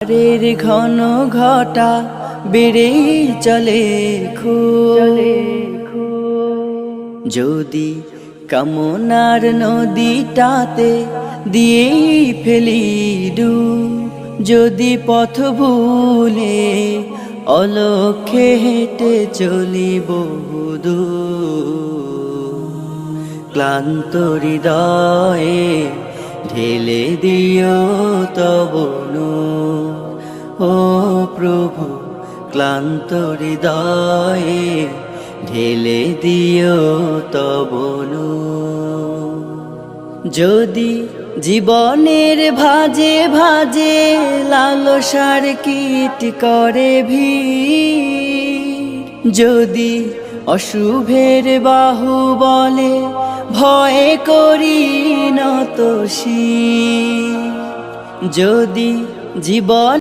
রের ঘন ঘটা বেড়েই চলে যদি কামনার নদীটাতে দিয়েই ফেলি ডুব, যদি পথ ভুলে অলক্ষ্যে হেঁটে চলি বহুদূর, ক্লান্ত হৃদয়ে ঢেলে দিও তব নূর। ও প্রভু, ক্লান্ত হৃদয়ে ঢেলে দিও তব নূর। যদি জীবনের ভাজে ভাজে লালসার কীট করে ভিড়, যদি অশুভের বাহু বলে ভয় করি নত শির, যদি জীবন